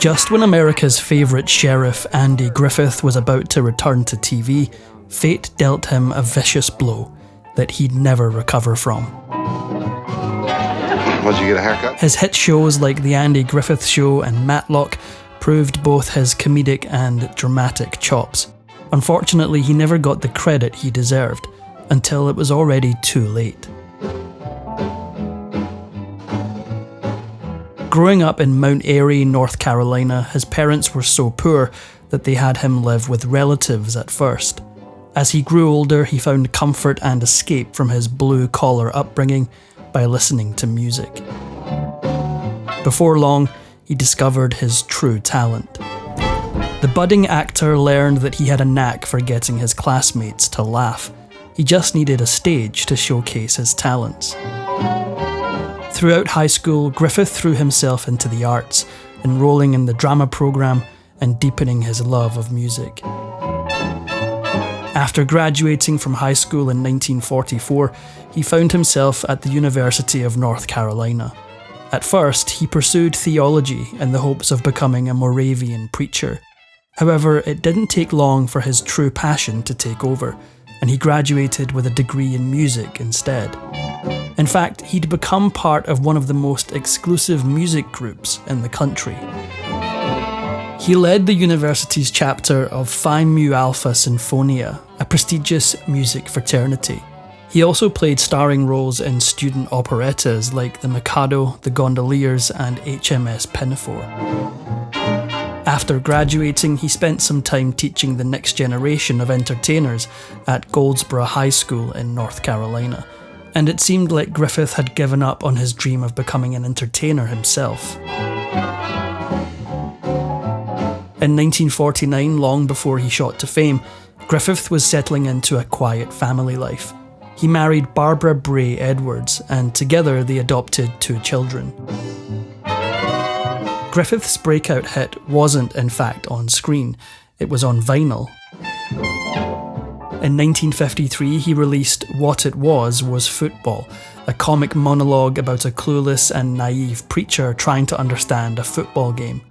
Just when America's favourite sheriff, Andy Griffith, was about to return to TV, fate dealt him a vicious blow that he'd never recover from. Did you get a haircut? His hit shows like The Andy Griffith Show and Matlock proved both his comedic and dramatic chops. Unfortunately, he never got the credit he deserved, until it was already too late. Growing up in Mount Airy, North Carolina, his parents were so poor that they had him live with relatives at first. As he grew older, he found comfort and escape from his blue-collar upbringing by listening to music. Before long, he discovered his true talent. The budding actor learned that he had a knack for getting his classmates to laugh. He just needed a stage to showcase his talents. Throughout high school, Griffith threw himself into the arts, enrolling in the drama program and deepening his love of music. After graduating from high school in 1944, he found himself at the University of North Carolina. At first, he pursued theology in the hopes of becoming a Moravian preacher. However, it didn't take long for his true passion to take over, and he graduated with a degree in music instead. In fact, he'd become part of one of the most exclusive music groups in the country. He led the university's chapter of Phi Mu Alpha Sinfonia, a prestigious music fraternity. He also played starring roles in student operettas like The Mikado, The Gondoliers, and HMS Pinafore. After graduating, he spent some time teaching the next generation of entertainers at Goldsboro High School in North Carolina, and it seemed like Griffith had given up on his dream of becoming an entertainer himself. In 1949, long before he shot to fame, Griffith was settling into a quiet family life. He married Barbara Bray Edwards, and together they adopted 2 children. Griffith's breakout hit wasn't, in fact, on screen, it was on vinyl. In 1953, he released What It Was Football, a comic monologue about a clueless and naive preacher trying to understand a football game.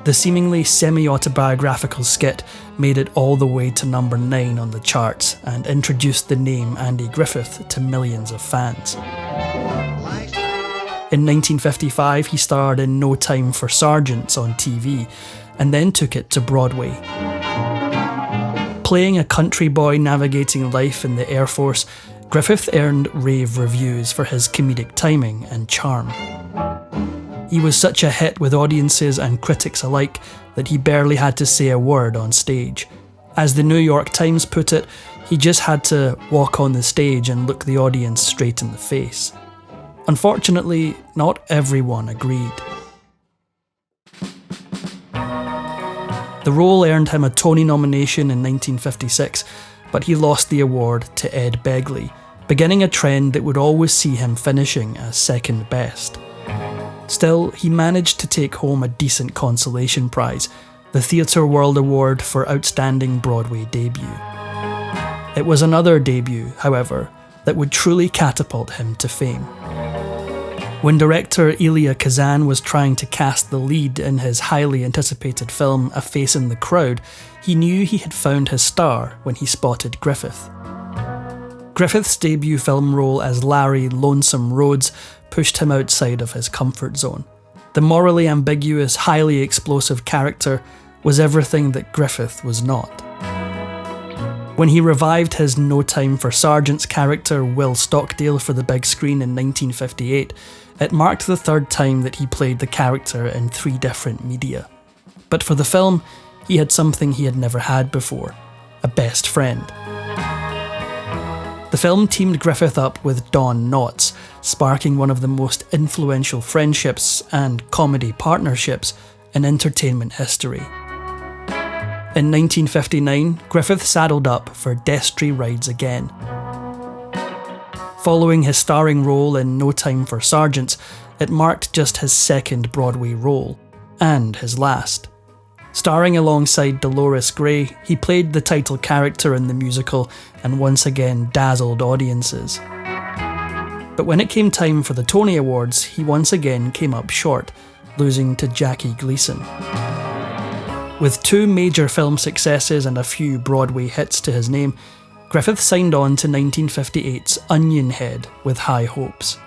The seemingly semi-autobiographical skit made it all the way to number 9 on the charts and introduced the name Andy Griffith to millions of fans. In 1955, he starred in No Time for Sergeants on TV, and then took it to Broadway. Playing a country boy navigating life in the Air Force, Griffith earned rave reviews for his comedic timing and charm. He was such a hit with audiences and critics alike that he barely had to say a word on stage. As the New York Times put it, he just had to walk on the stage and look the audience straight in the face. Unfortunately, not everyone agreed. The role earned him a Tony nomination in 1956, but he lost the award to Ed Begley, beginning a trend that would always see him finishing as second best. Still, he managed to take home a decent consolation prize, the Theatre World Award for Outstanding Broadway Debut. It was another debut, however, that would truly catapult him to fame. When director Elia Kazan was trying to cast the lead in his highly anticipated film A Face in the Crowd, he knew he had found his star when he spotted Griffith. Griffith's debut film role as Larry Lonesome Rhodes pushed him outside of his comfort zone. The morally ambiguous, highly explosive character was everything that Griffith was not. When he revived his No Time for Sergeants character Will Stockdale for the big screen in 1958, it marked the 3rd time that he played the character in 3 different media. But for the film, he had something he had never had before: a best friend. The film teamed Griffith up with Don Knotts, sparking one of the most influential friendships and comedy partnerships in entertainment history. In 1959, Griffith saddled up for Destry Rides Again. Following his starring role in No Time for Sergeants, it marked just his 2nd Broadway role, and his last. Starring alongside Dolores Gray, he played the title character in the musical and once again dazzled audiences. But when it came time for the Tony Awards, he once again came up short, losing to Jackie Gleason. With 2 major film successes and a few Broadway hits to his name, Griffith signed on to 1958's Onion Head with high hopes.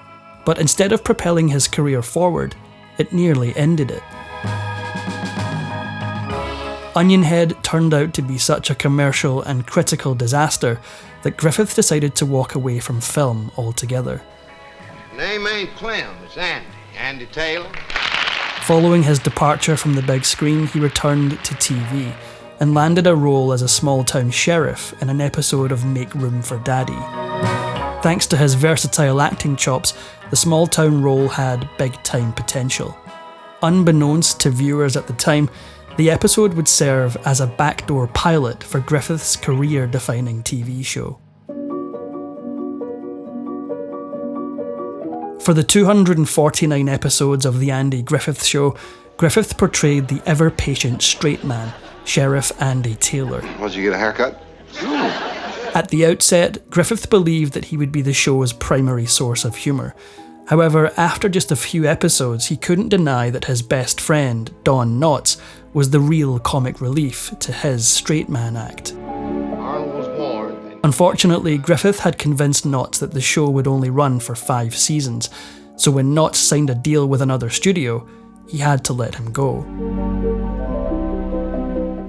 But instead of propelling his career forward, it nearly ended it. Onion Head turned out to be such a commercial and critical disaster that Griffith decided to walk away from film altogether. Name ain't Clem, it's Andy. Andy Taylor. Following his departure from the big screen, he returned to TV and landed a role as a small-town sheriff in an episode of Make Room for Daddy. Thanks to his versatile acting chops, the small-town role had big-time potential. Unbeknownst to viewers at the time, the episode would serve as a backdoor pilot for Griffith's career-defining TV show. For the 249 episodes of The Andy Griffith Show, Griffith portrayed the ever-patient straight man, Sheriff Andy Taylor. Did you get a haircut? At the outset, Griffith believed that he would be the show's primary source of humour. However, after just a few episodes, he couldn't deny that his best friend, Don Knotts, was the real comic relief to his straight man act. Arnold was born. Unfortunately, Griffith had convinced Knotts that the show would only run for 5 seasons, so when Knotts signed a deal with another studio, he had to let him go.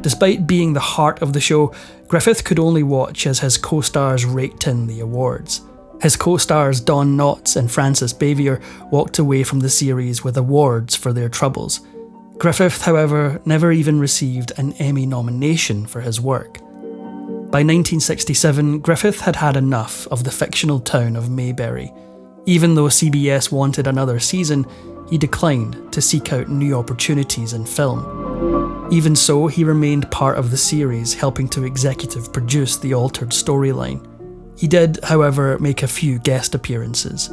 Despite being the heart of the show, Griffith could only watch as his co-stars raked in the awards. His co-stars Don Knotts and Francis Bavier walked away from the series with awards for their troubles. Griffith, however, never even received an Emmy nomination for his work. By 1967, Griffith had had enough of the fictional town of Mayberry. Even though CBS wanted another season, he declined to seek out new opportunities in film. Even so, he remained part of the series, helping to executive produce the altered storyline. He did, however, make a few guest appearances.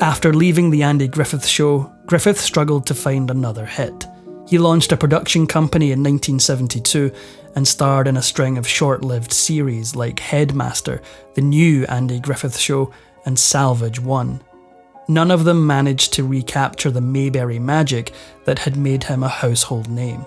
After leaving The Andy Griffith Show, Griffith struggled to find another hit. He launched a production company in 1972 and starred in a string of short-lived series like Headmaster, The New Andy Griffith Show, and Salvage 1. None of them managed to recapture the Mayberry magic that had made him a household name.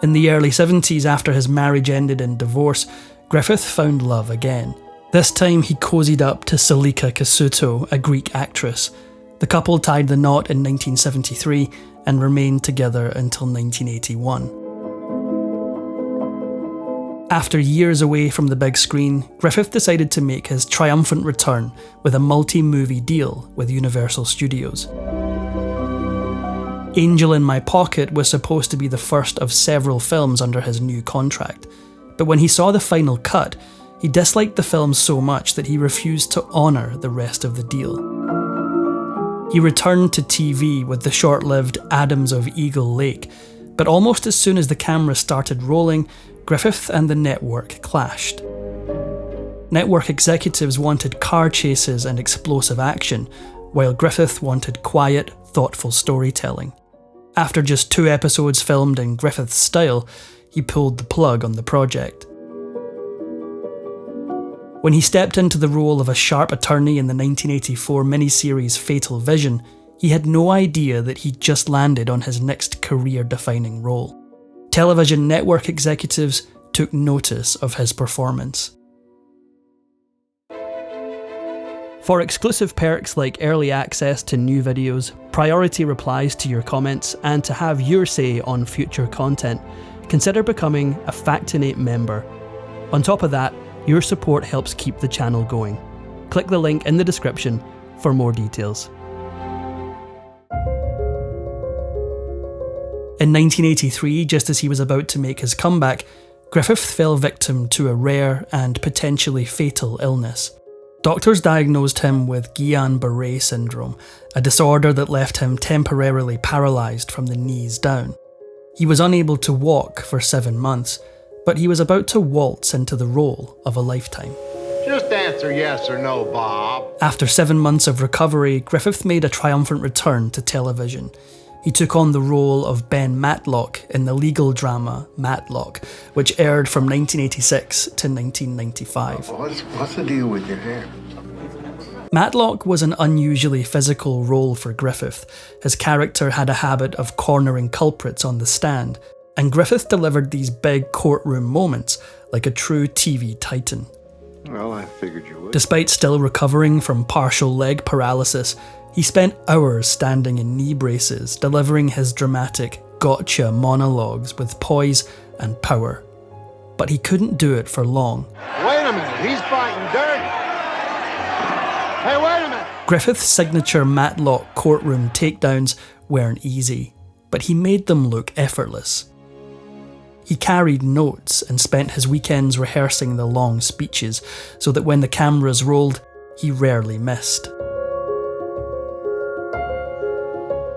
In the early 70s, after his marriage ended in divorce, Griffith found love again. This time he cozied up to Selika Kasuto, a Greek actress. The couple tied the knot in 1973 and remained together until 1981. After years away from the big screen, Griffith decided to make his triumphant return with a multi-movie deal with Universal Studios. Angel in My Pocket was supposed to be the first of several films under his new contract, but when he saw the final cut, he disliked the film so much that he refused to honour the rest of the deal. He returned to TV with the short-lived Adams of Eagle Lake, but almost as soon as the camera started rolling, Griffith and the network clashed. Network executives wanted car chases and explosive action, while Griffith wanted quiet, thoughtful storytelling. After just 2 episodes filmed in Griffith's style, he pulled the plug on the project. When he stepped into the role of a sharp attorney in the 1984 miniseries Fatal Vision, he had no idea that he'd just landed on his next career-defining role. Television network executives took notice of his performance. For exclusive perks like early access to new videos, priority replies to your comments, and to have your say on future content, consider becoming a Factinate member. On top of that, your support helps keep the channel going. Click the link in the description for more details. In 1983, just as he was about to make his comeback, Griffith fell victim to a rare and potentially fatal illness. Doctors diagnosed him with Guillain-Barré syndrome, a disorder that left him temporarily paralysed from the knees down. He was unable to walk for 7 months, but he was about to waltz into the role of a lifetime. Just answer yes or no, Bob. After 7 months of recovery, Griffith made a triumphant return to television. He took on the role of Ben Matlock in the legal drama Matlock, which aired from 1986 to 1995. What's the deal with your hair? Matlock was an unusually physical role for Griffith. His character had a habit of cornering culprits on the stand, and Griffith delivered these big courtroom moments like a true TV titan. Well, I figured you would. Despite still recovering from partial leg paralysis, he spent hours standing in knee braces, delivering his dramatic gotcha monologues with poise and power. But he couldn't do it for long. Wait a minute, he's fighting dirty. Hey, wait a minute. Griffith's signature Matlock courtroom takedowns weren't easy, but he made them look effortless. He carried notes and spent his weekends rehearsing the long speeches so that when the cameras rolled, he rarely missed.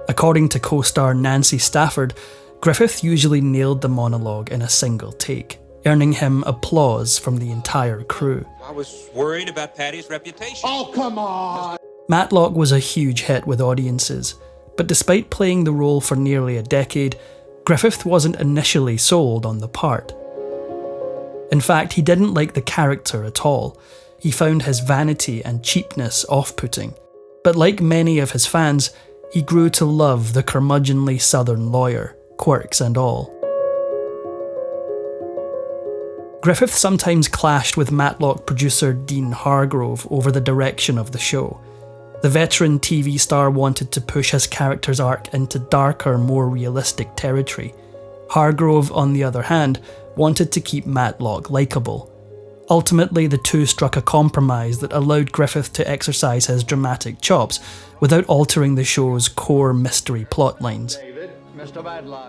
According to co-star Nancy Stafford, Griffith usually nailed the monologue in a single take, earning him applause from the entire crew. I was worried about Patty's reputation. Oh, come on. Matlock was a huge hit with audiences, but despite playing the role for nearly a decade, Griffith wasn't initially sold on the part. In fact, he didn't like the character at all. He found his vanity and cheapness off-putting. But like many of his fans, he grew to love the curmudgeonly southern lawyer, quirks and all. Griffith sometimes clashed with Matlock producer Dean Hargrove over the direction of the show. The veteran TV star wanted to push his character's arc into darker, more realistic territory. Hargrove, on the other hand, wanted to keep Matlock likeable. Ultimately, the two struck a compromise that allowed Griffith to exercise his dramatic chops without altering the show's core mystery plotlines.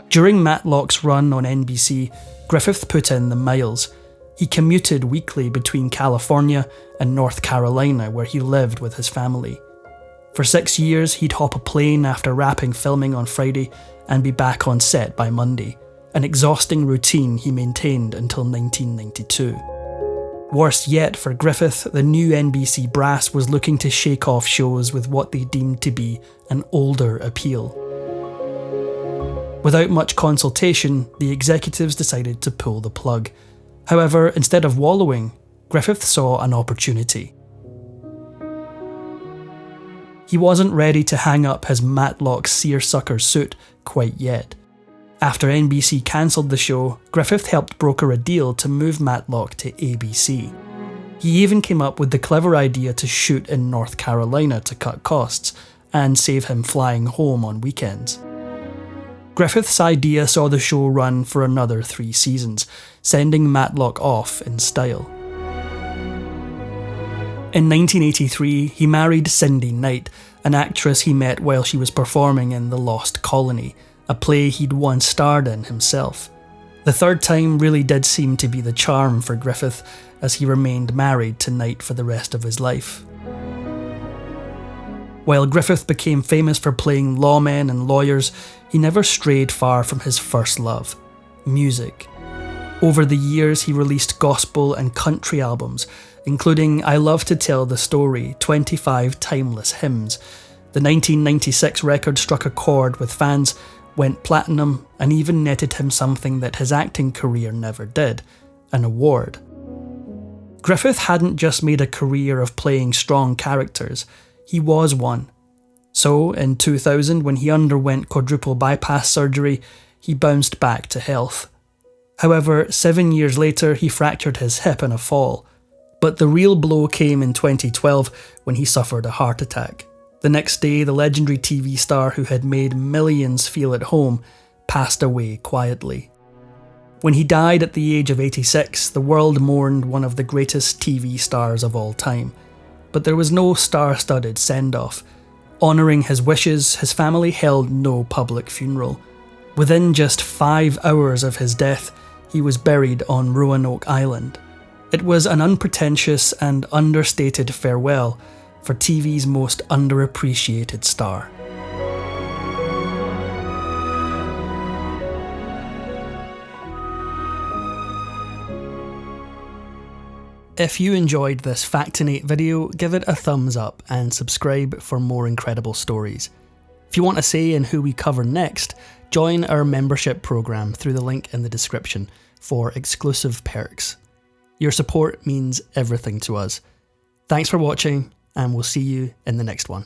During Matlock's run on NBC, Griffith put in the miles. He commuted weekly between California and North Carolina, where he lived with his family. For 6 years, he'd hop a plane after wrapping filming on Friday and be back on set by Monday, an exhausting routine he maintained until 1992. Worse yet for Griffith, the new NBC brass was looking to shake off shows with what they deemed to be an older appeal. Without much consultation, the executives decided to pull the plug. However, instead of wallowing, Griffith saw an opportunity. He wasn't ready to hang up his Matlock seersucker suit quite yet. After NBC cancelled the show, Griffith helped broker a deal to move Matlock to ABC. He even came up with the clever idea to shoot in North Carolina to cut costs and save him flying home on weekends. Griffith's idea saw the show run for another 3 seasons, sending Matlock off in style. In 1983, he married Cindy Knight, an actress he met while she was performing in The Lost Colony, a play he'd once starred in himself. The third time really did seem to be the charm for Griffith, as he remained married to Knight for the rest of his life. While Griffith became famous for playing lawmen and lawyers, he never strayed far from his first love, music. Over the years, he released gospel and country albums, including I Love to Tell the Story, 25 timeless hymns. The 1996 record struck a chord with fans, went platinum, and even netted him something that his acting career never did, an award. Griffith hadn't just made a career of playing strong characters, he was one. So, in 2000, when he underwent quadruple bypass surgery, he bounced back to health. However, 7 years later, he fractured his hip in a fall. But the real blow came in 2012 when he suffered a heart attack. The next day, the legendary TV star who had made millions feel at home passed away quietly. When he died at the age of 86, the world mourned one of the greatest TV stars of all time. But there was no star-studded send-off. Honouring his wishes, his family held no public funeral. Within just 5 hours of his death, he was buried on Roanoke Island. It was an unpretentious and understated farewell for TV's most underappreciated star. If you enjoyed this Factinate video, give it a thumbs up and subscribe for more incredible stories. If you want a say in who we cover next, join our membership program through the link in the description for exclusive perks. Your support means everything to us. Thanks for watching, and we'll see you in the next one.